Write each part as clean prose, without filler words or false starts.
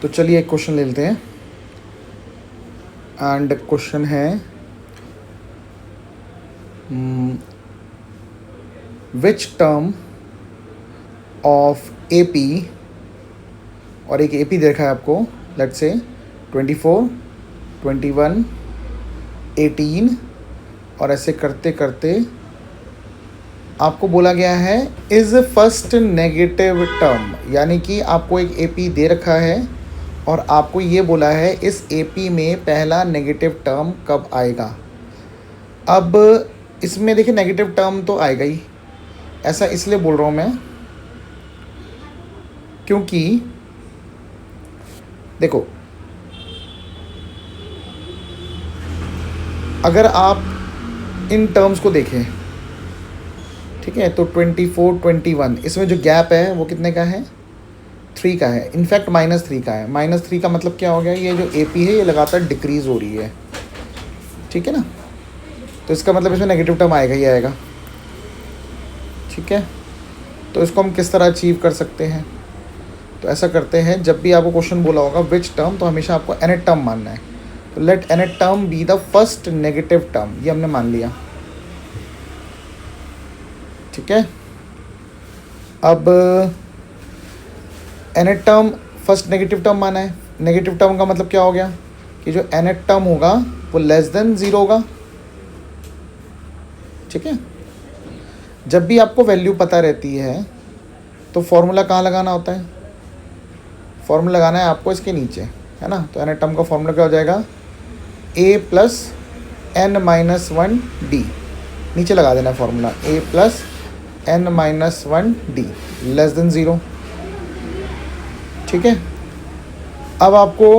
तो चलिए एक क्वेश्चन ले लेते हैं। एंड क्वेश्चन है विच टर्म ऑफ एपी, और एक एपी देखा है आपको, लेट्स से 24, 21, 18 और ऐसे करते करते आपको बोला गया है इज़ फर्स्ट नेगेटिव टर्म, यानी कि आपको एक एपी दे रखा है और आपको ये बोला है इस एपी में पहला नेगेटिव टर्म कब आएगा। अब इसमें देखिए नेगेटिव टर्म तो आएगा ही, ऐसा इसलिए बोल रहा हूँ मैं क्योंकि देखो अगर आप इन टर्म्स को देखें, ठीक है, तो 24, 21 इसमें जो गैप है वो कितने का है, 3 का है, इनफैक्ट -3 का है। -3 का मतलब क्या हो गया, ये जो एपी है ये लगातार डिक्रीज़ हो रही है, ठीक है ना, तो इसका मतलब इसमें नेगेटिव टर्म आएगा ही आएगा, ठीक है। तो इसको हम किस तरह अचीव कर सकते हैं, तो ऐसा करते हैं, जब भी आपको क्वेश्चन बोला होगा विच टर्म, तो हमेशा आपको nth टर्म मानना है। तो let nth term be the first negative term, ये हमने मान लिया, ठीक है। अब nth term first negative term माना है, नेगेटिव टर्म का मतलब क्या हो गया कि जो nth टर्म होगा वो लेस देन 0 होगा, ठीक है। जब भी आपको वैल्यू पता रहती है तो फॉर्मूला कहाँ लगाना होता है, फॉर्मूला लगाना है आपको इसके नीचे, है ना। तो nth टर्म का फॉर्मूला क्या हो जाएगा, a + n-1d, नीचे लगा देना formula, a + n-1d less than 0, ठीक है। अब आपको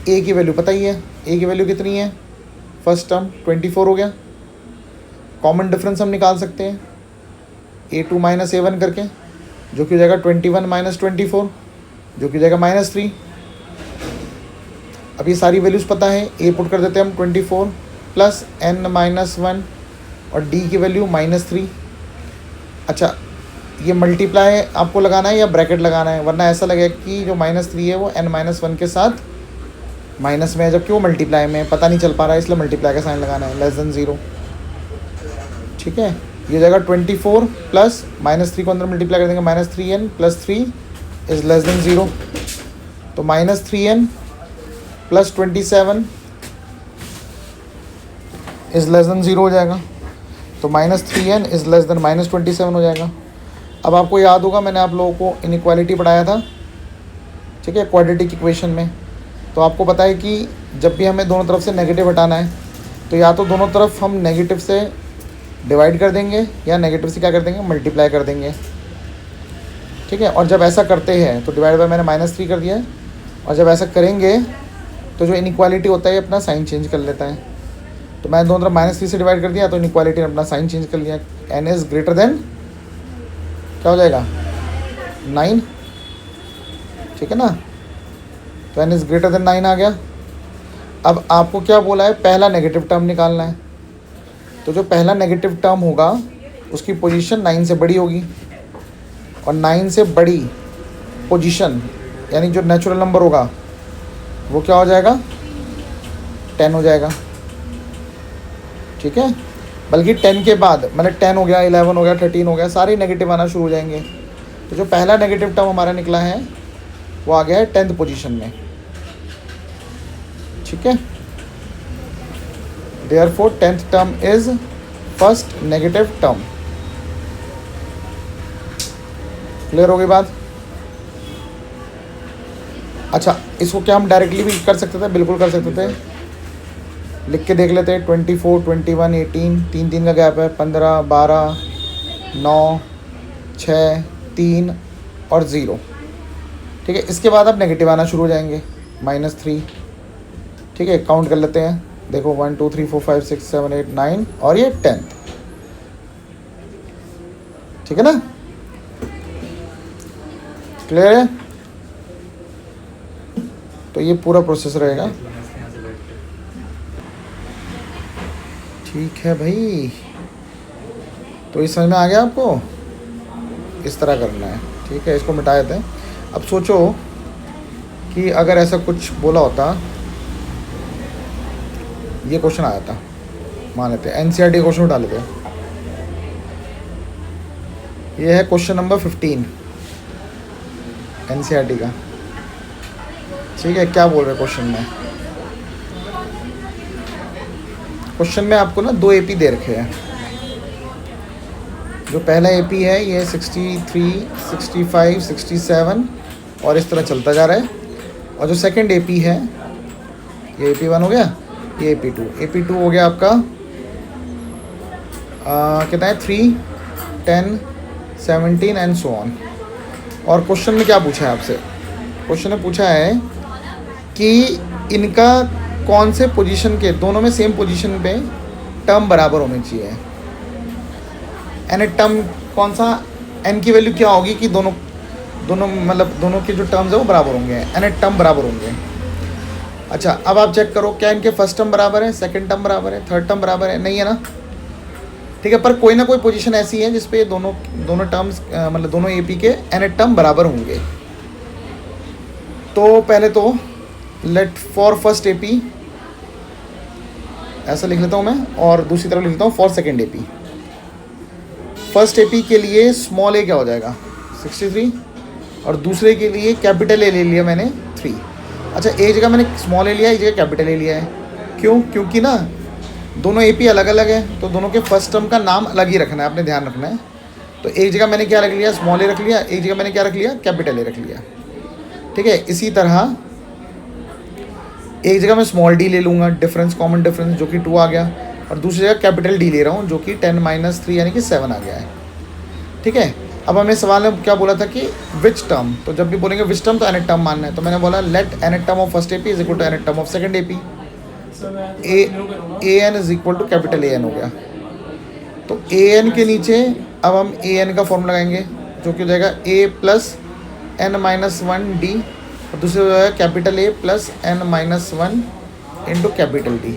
a की वैल्यू पता ही है, a की वैल्यू कितनी है, फर्स्ट टर्म 24 हो गया, कॉमन डिफरेंस हम निकाल सकते हैं a2 - a1 करके, जो कि हो जाएगा 21 - 24, जो कि हो जाएगा -3। अब ये सारी वैल्यूज़ पता है, a पुट कर देते हैं हम 24 + n-1 और d की वैल्यू -3। अच्छा, ये मल्टीप्लाई आपको लगाना है या ब्रैकेट लगाना है, वरना ऐसा लगेगा कि जो -3 है वो n-1 के साथ माइनस में है, जबकि वो मल्टीप्लाई में पता नहीं चल पा रहा है, इसलिए मल्टीप्लाई का साइन लगाना है, लेस देन 0, ठीक है। ये जाएगा 24 प्लस -3 को अंदर मल्टीप्लाई कर देंगे, -3n + 3 इज़ लेस देन 0, तो -3n + 27 इज़ लेस देन 0 हो जाएगा, तो -3n इज़ लेस देन -27 हो जाएगा। अब आपको याद होगा मैंने आप लोगों को इनइक्वालिटी पढ़ाया था, ठीक है, क्वाड्रेटिक इक्वेशन में। तो आपको पता है कि जब भी हमें दोनों तरफ से नेगेटिव हटाना है तो या तो दोनों तरफ हम नेगेटिव से डिवाइड कर देंगे या नेगेटिव से क्या कर देंगे, मल्टीप्लाई कर देंगे, ठीक है। और जब ऐसा करते हैं तो डिवाइड बाय मैंने -3 कर दिया है, और जब ऐसा करेंगे तो जो इनइक्वालिटी होता है अपना साइन चेंज कर लेता है। तो मैंने दोनों तरफ -3 से डिवाइड कर दिया तो इनइक्वालिटी ने अपना साइन चेंज कर लिया, n इज़ ग्रेटर देन क्या हो जाएगा 9, ठीक है ना, तो n इज़ ग्रेटर देन 9 आ गया। अब आपको क्या बोला है, पहला नेगेटिव टर्म निकालना है, तो जो पहला नेगेटिव टर्म होगा उसकी पोजीशन 9 से बड़ी होगी, और 9 से बड़ी पोजीशन यानी जो नेचुरल नंबर होगा वो क्या हो जाएगा, 10 हो जाएगा, ठीक है। बल्कि 10 के बाद मतलब 10 हो गया, 11 हो गया, 13 हो गया, सारे नेगेटिव आना शुरू हो जाएंगे। तो जो पहला नेगेटिव टर्म हमारा निकला है वो आ गया है 10th पोजीशन में, ठीक है। Therefore 10th term is first negative term. Clear हो गई बात। अच्छा, इसको क्या हम डायरेक्टली भी कर सकते थे, बिल्कुल कर सकते थे, लिख के देख लेते हैं। 24, 21, 18, 3 का गैप है, 15, 12, 9, 6, 3 और 0, ठीक है। इसके बाद अब नेगेटिव आना शुरू हो जाएंगे, -3, ठीक है। काउंट कर लेते हैं, देखो 1 2 3 4 5 6 7 8 9 और ये 10th, ठीक है ना, क्लियर है। तो ये पूरा प्रोसेस रहेगा, ठीक है भाई। तो इस समझ में आ गया आपको, इस तरह करना है, ठीक है। इसको मिटा देते हैं। अब सोचो कि अगर ऐसा कुछ बोला होता, ये क्वेश्चन आया था, मान लेते हैं एनसीईआरटी क्वेश्चन उठा लेते हैं। ये है क्वेश्चन नंबर 15 एनसीईआरटी का, ठीक है। क्या बोल रहे क्वेश्चन में? क्वेश्चन में आपको ना 2 एपी दे रखे हैं। जो पहला एपी है ये 63, 65, 67 और इस तरह चलता जा रहा है। और जो सेकंड एपी है, ये एपी 1 हो गया, ये एपी 2। एपी 2 हो गया आपका कितना है, 3, 10, 17 एंड सो ऑन। और क्वेश्चन में क्या पूछा है आपसे? क्वेश्चन में पूछा है कि इनका कौन से पोजीशन के, दोनों में सेम पोजीशन पे टर्म बराबर होने चाहिए। एन टर्म कौन सा, एन की वैल्यू क्या होगी कि दोनों मतलब दोनों के जो टर्म्स है वो बराबर होंगे, एन टर्म बराबर होंगे। अच्छा, अब आप चेक करो क्या इनके फर्स्ट टर्म बराबर है, सेकंड टर्म बराबर है, थर्ड टर्म बराबर है? नहीं है ना, ठीक है। पर कोई ना कोई पोजीशन ऐसी है जिसपे दोनों टर्म्स मतलब दोनों एपी के एन टर्म बराबर होंगे। तो पहले तो लेट फॉर फर्स्ट एपी ऐसा लिख लेता हूँ मैं, और दूसरी तरफ लिख लेता हूँ for second AP. First AP के लिए स्मॉल ए क्या हो जाएगा, 63, और दूसरे के लिए कैपिटल ए ले लिया मैंने 3। अच्छा, ए जगह मैंने स्मॉल ए लिया, ए जगह कैपिटल ए लिया है। क्यों? क्योंकि ना दोनों एपी अलग अलग है, तो दोनों के फर्स्ट टर्म का नाम अलग ही रखना है, आपने ध्यान रखना है। तो एक जगह मैंने क्या रख लिया, स्मॉल ए रख लिया, एक जगह मैंने क्या रख लिया, कैपिटल ए रख लिया, ठीक है। इसी तरह एक जगह मैं स्मॉल डी ले लूँगा, डिफरेंस, कॉमन डिफरेंस, जो कि 2 आ गया, और दूसरी जगह कैपिटल डी ले रहा हूँ जो कि 10 - 3 यानी कि 7 आ गया है, ठीक है। अब हमें सवाल में क्या बोला था कि विच टर्म, तो जब भी बोलेंगे विच टर्म तो एन टर्म मानना है। तो मैंने बोला let n term of first AP is equal to n term of second AP. A n is equal to capital a n हो गया। तो ए एन के नीचे अब हम ए एन का फॉर्मूला लगाएंगे, जो कि हो जाएगा a plus n minus 1 d, और दूसरे हो जाएगा capital a plus n minus 1 into capital d.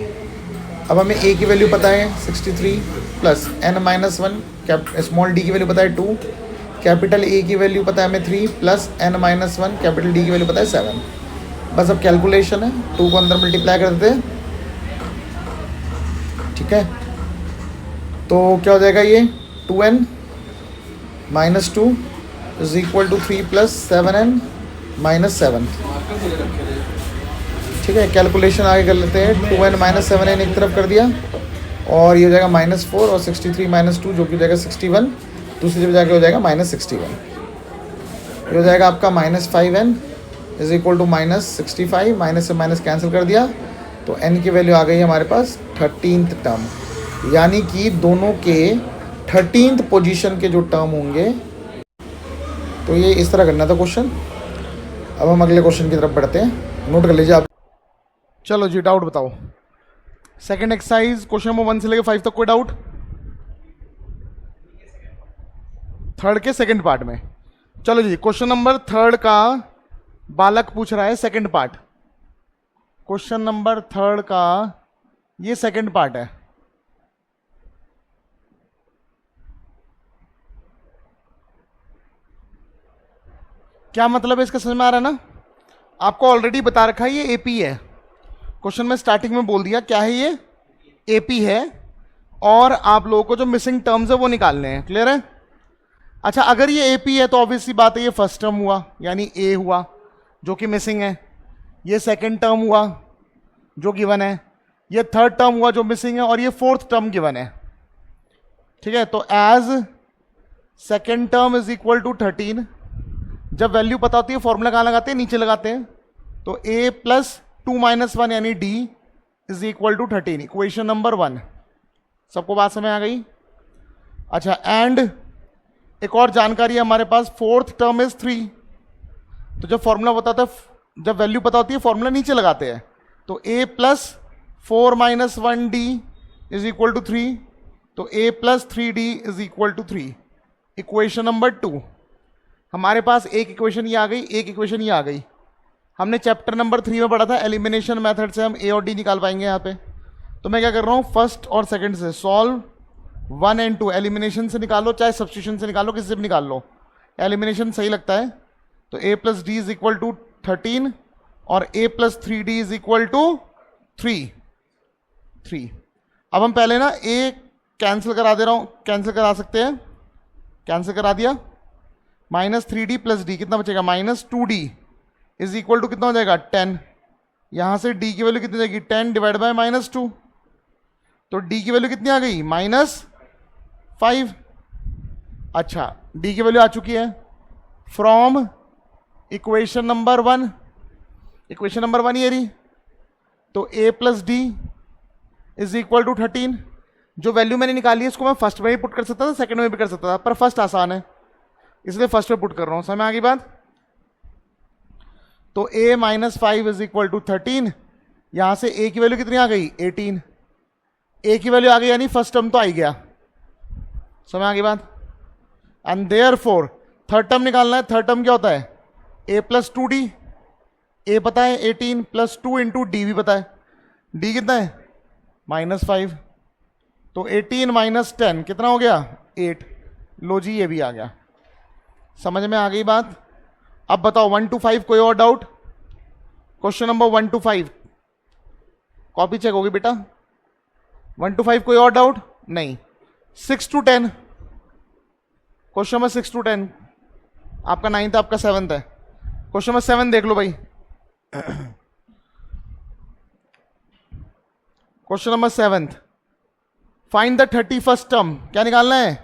अब हमें ए की वैल्यू पता है 63 plus n minus 1, small d की वैल्यू पता है 2, कैपिटल ए की वैल्यू पता है हमें 3 plus n minus 1, capital d की वैल्यू पता है 7। बस अब कैलकुलेशन है, 2 को अंदर मल्टीप्लाई कर देते हैं, ठीक है। तो क्या हो जाएगा ये 2n minus 2 is equal to 3 plus 7n minus 7, ठीक है। कैलकुलेशन आगे कर लेते हैं, 2n माइनस 7n एक तरफ कर दिया, और ये हो जाएगा -4, और 63 माइनस 2 जो कि हो जाएगा 61, दूसरी जगह जाके हो जाएगा -61। ये हो जाएगा आपका -5n is equal to -65, minus से माइनस कैंसिल कर दिया, तो n की वैल्यू आ गई हमारे पास 13th टर्म, यानी कि दोनों के 13th पोजीशन के जो टर्म होंगे। तो ये इस तरह करना था क्वेश्चन। अब हम अगले क्वेश्चन की तरफ बढ़ते हैं, नोट कर लीजिए आप। चलो जी, डाउट बताओ। सेकंड एक्सरसाइज क्वेश्चन नंबर 1 से लेकर 5 तक कोई डाउट? थर्ड के सेकंड पार्ट में। चलो जी, क्वेश्चन नंबर 3 का बालक पूछ रहा है सेकंड पार्ट। क्वेश्चन नंबर 3 का ये सेकंड पार्ट है। क्या मतलब है इसका, समझ में आ रहा है ना? आपको ऑलरेडी बता रखा है ये एपी है। क्वेश्चन में स्टार्टिंग में बोल दिया क्या है, ये एपी है, और आप लोगों को जो मिसिंग टर्म्स है वो निकालने हैं। क्लियर है? अच्छा, अगर ये एपी है तो ऑब्वियसली बात है ये फर्स्ट टर्म हुआ, यानी ए हुआ जो कि मिसिंग है, ये सेकंड टर्म हुआ जो गिवन है, ये थर्ड टर्म हुआ जो मिसिंग है, और ये फोर्थ टर्म गिवन है, ठीक है। तो as second term is equal to 13, जब वैल्यू पता होती है फॉर्मूला कहाँ लगाते हैं, नीचे लगाते हैं। तो a प्लस 2 माइनस 1 यानी d is equal to 13, equation number 1। सबको बात समझ आ गई? अच्छा, एंड एक और जानकारी है हमारे पास, फोर्थ टर्म इज 3। तो जब फॉर्मूला बताता है, जब वैल्यू पता होती है फॉर्मूला नीचे लगाते हैं। तो a plus 4 minus 1 d is equal to 3, तो a plus 3d is equal to 3, equation number 2। हमारे पास एक इक्वेशन ये आ गई, एक इक्वेशन ये आ गई। हमने चैप्टर नंबर 3 में पढ़ा था एलिमिनेशन मेथड से हम ए और डी निकाल पाएंगे यहाँ पे। तो मैं क्या कर रहा हूँ, फर्स्ट और सेकंड से सॉल्व 1 एंड 2, एलिमिनेशन से निकालो चाहे सब्स्टिट्यूशन से निकालो, किसी से भी निकाल लो, एलिमिनेशन सही लगता है। तो a plus d is equal to 13 और a plus 3d is equal to 3। अब हम पहले ना a कैंसिल करा दे रहा हूं, कैंसिल करा सकते हैं, कैंसिल करा दिया। -3d प्लस डी कितना बचेगा, -2d इज इक्वल टू कितना हो जाएगा 10। यहां से d की वैल्यू कितनी जाएगी 10 डिवाइड बाय -2, तो d की वैल्यू कितनी आ गई -5। अच्छा d की वैल्यू आ चुकी है from equation number 1, equation number 1 ये रही। तो a plus d is equal to 13। जो वैल्यू मैंने निकाली है इसको मैं फर्स्ट में भी पुट कर सकता था, सेकंड में भी कर सकता था, पर फर्स्ट आसान है इसलिए फर्स्ट में पुट कर रहा हूं। समझ में आ गई बात। तो a minus 5 is equal to 13। यहां से a की वैल्यू कितनी आ गई 18। a की वैल्यू आ गई यानी फर्स्ट टर्म तो आ ही गया। समझ में आ गई बात। एंड देयरफॉर थर्ड टर्म निकालना है। थर्ड टर्म क्या होता है a प्लस 2d, a पता है 18 प्लस 2 इंटू डी भी पता है, d कितना है -5। तो 18 माइनस 10 कितना हो गया 8। लो जी ये भी आ गया। समझ में आ गई बात। अब बताओ 1 to 5 कोई और doubt. Question number 1 to 5 copy check होगी बेटा। 1 to 5 कोई और डाउट नहीं। 6 to 10 क्वेश्चन नंबर 6 to 10 आपका 9th आपका 7th है। क्वेश्चन नंबर 7 देख लो भाई। Question number 7 find the 31st term. क्या निकालना है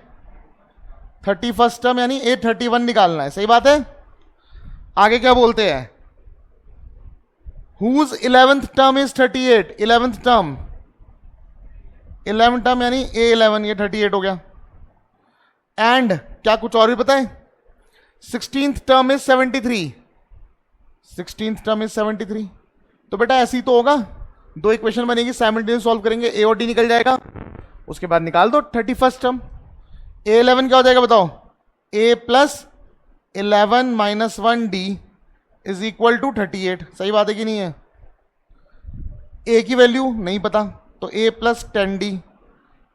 31st टर्म यानी 831 निकालना है। सही बात है। आगे क्या बोलते हैं whose 11th term is 38। 11th term 11th term यानी A11 ये 38 हो गया। एंड क्या कुछ और भी पता है 16th term is 73। 16th term is 73। तो बेटा ऐसे ही तो होगा, दो इक्वेशन बनेगी साइमल्टेनियस सॉल्व करेंगे, ए और डी निकल जाएगा, उसके बाद निकाल दो 31st टर्म। A11 क्या हो जाएगा बताओ a plus 11 minus 1d is equal to 38। सही बात है कि नहीं है। a की वैल्यू नहीं पता तो a plus 10d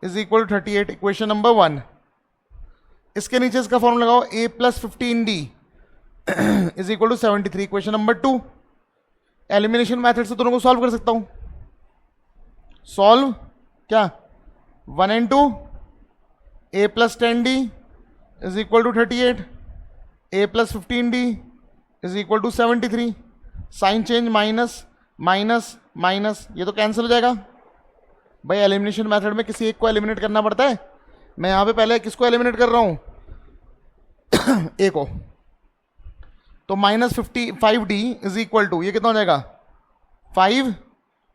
is equal to 38 equation number 1। इसके नीचे इसका फॉर्मूला लगाओ a plus 15d is equal to 73 equation number 2। Elimination method से दोनों को सॉल्व कर सकता हूं। सॉल्व क्या 1 and 2 a plus 10d is equal to 38, a plus 15d is equal to 73। Sign change minus minus minus ये तो कैंसिल हो जाएगा भाई। एलिमिनेशन मेथड में किसी एक को एलिमिनेट करना पड़ता है। मैं यहां पे पहले किसको एलिमिनेट कर रहा हूं a को। तो -55d इज इक्वल टू ये कितना हो जाएगा 5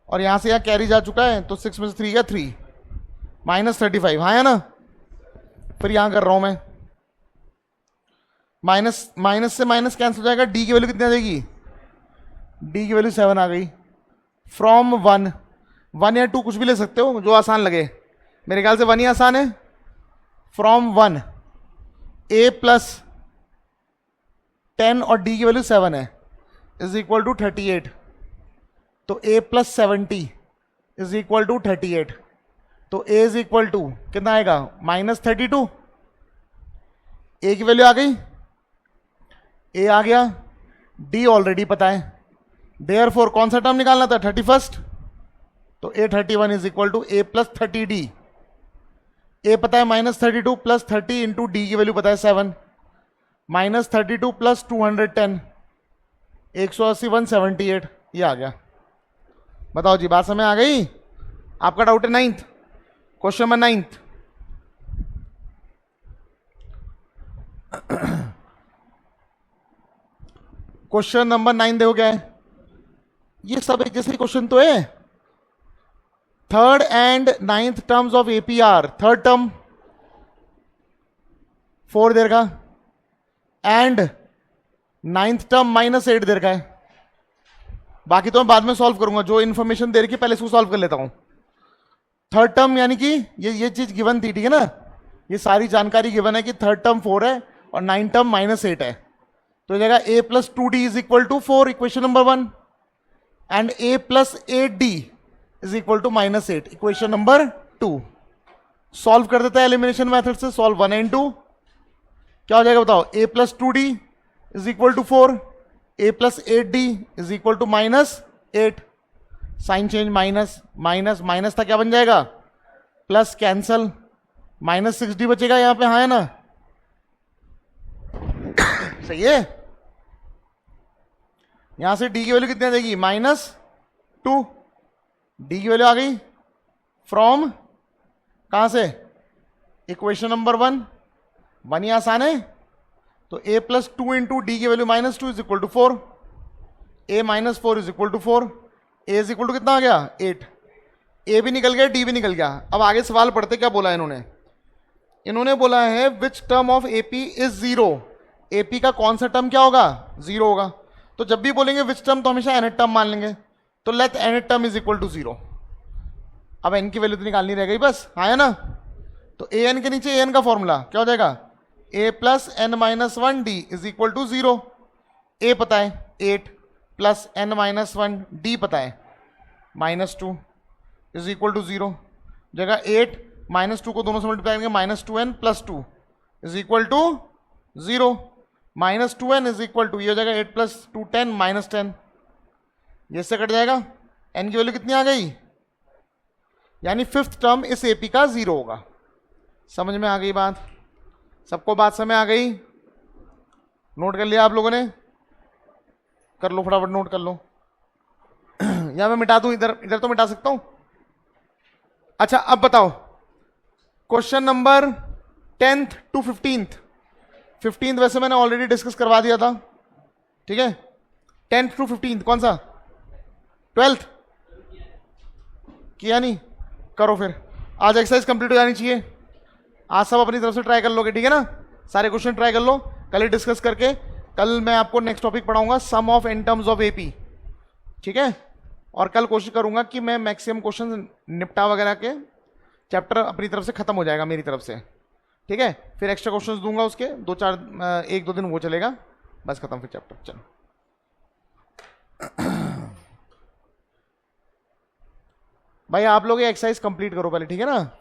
और यहां से यहां कैरी जा चुका है तो 6 में से 3 गया 3 -35। हाँ है ना। फिर यहां कर रहा हूं मैं माइनस से माइनस कैंसिल हो जाएगा। डी की वैल्यू कितनी आ जाएगी डी की वैल्यू 7 आ गई। फ्रॉम 1 या 2 कुछ भी ले सकते हो जो आसान लगे। मेरे ख्याल से 1 ही आसान है। फ्रॉम 1 a प्लस 10 और d की वैल्यू 7 है इज इक्वल टू 38। तो a plus 70 is equal to 38। तो a इज इक्वल टू कितना आएगा -32। a की वैल्यू आ गई, a आ गया, d ऑलरेडी पता है। देयरफॉर कौन सा टर्म निकालना था 31st। तो A31 is equal to a plus 30d। a पता है -32 प्लस 30 इंटू डी की वैल्यू पता है 7। -32 प्लस 210 180 178 ये आ गया। बताओ जी बात समझ आ गई। आपका डाउट है 9th question number 9th। Question number 9 देखो क्या है। ये सब एक जैसे क्वेश्चन तो है। Third and 9th terms of APR. Third term 4 दे रखा एंड 9th टर्म -8 दे रखा है। बाकी तो मैं बाद में सॉल्व करूंगा, जो इन्फॉर्मेशन दे रखी है पहले इसको सॉल्व कर लेता हूं। थर्ड टर्म यानी कि ये चीज गिवन थी, ठीक है ना। ये सारी जानकारी गिवन है कि थर्ड टर्म 4 है और 9 टर्म -8 है। तो जगह a plus 2d is equal to 4 equation number 1 and a plus 8d is equal to -8 equation number 2। Solve कर देता है एलिमिनेशन मेथड से। सॉल्व 1 and 2 क्या हो जाएगा बताओ। a plus 2d is equal to 4 a plus 8d is equal to -8, sign change minus minus minus था, क्या बन जाएगा प्लस, कैंसल, -6d बचेगा यहां पे, हाँ है ना, सही है। यहां से d की वैल्यू कितनी आ जाएगी -2, d की वैल्यू आ गई फ्रॉम कहां से, इक्वेशन नंबर 1 ही आसान है, तो a प्लस 2 इंटू डी की value -2 is equal to 4, a minus 4 is equal to 4, a is equal to कितना आ गया 8, a भी निकल गया d भी निकल गया। अब आगे सवाल पढ़ते, क्या बोला इन्होंने बोला है which term of AP is 0, AP का कौन सा टर्म क्या होगा 0 होगा, तो जब भी बोलेंगे विच टर्म तो हमेशा nth टर्म मान लेंगे, तो let nth term is equal to 0। अब n की वैल्यू तो निकालनी रह गई बस, हाँ है ना, तो an के नीचे an का फॉर्मूला क्या हो जाएगा, a plus n minus 1 d is equal to 0, a पता है 8 प्लस n माइनस 1 डी पता है -2 इज इक्वल टू 0, जगह 8 -2 को दोनों से मल्टीप्लाई करेंगे -2n plus 2 is equal to 0, -2n is equal to ये हो जाएगा 8 प्लस 2 10 -10, ये से कट जाएगा, n की वैल्यू कितनी आ गई, यानी फिफ्थ टर्म इस AP का 0 होगा। समझ में आ गई बात, सबको बात समझ आ गई, नोट कर लिया आप लोगों ने, कर लो फटाफट नोट कर लो। यहां मैं मिटा दूं, इधर तो मिटा सकता हूं। अच्छा अब बताओ question number 10th to 15th वैसे मैंने ऑलरेडी डिस्कस करवा दिया था, ठीक है, 10th टू 15th कौन सा, 12th किया नहीं, करो फिर, आज एक्सरसाइज कंप्लीट हो जानी चाहिए, आज सब अपनी तरफ से ट्राई कर लोगे, ठीक है ना, सारे क्वेश्चन ट्राई कर लो, कल ही डिस्कस करके, कल मैं आपको नेक्स्ट टॉपिक पढ़ाऊंगा some of an terms of AP, ठीक है, और कल कोशिश करूंगा कि मैं मैक्सिमम क्वेश्चन निपटा वगैरह के चैप्टर अपनी तरफ से खत्म हो जाएगा मेरी तरफ से, ठीक है, फिर एक्स्ट्रा क्वेश्चंस दूंगा उसके 1-2 दिन वो चलेगा, बस खत्म फिर चैप्टर। चलो भाई आप लोग ये एक्सरसाइज कंप्लीट करो पहले, ठीक है ना।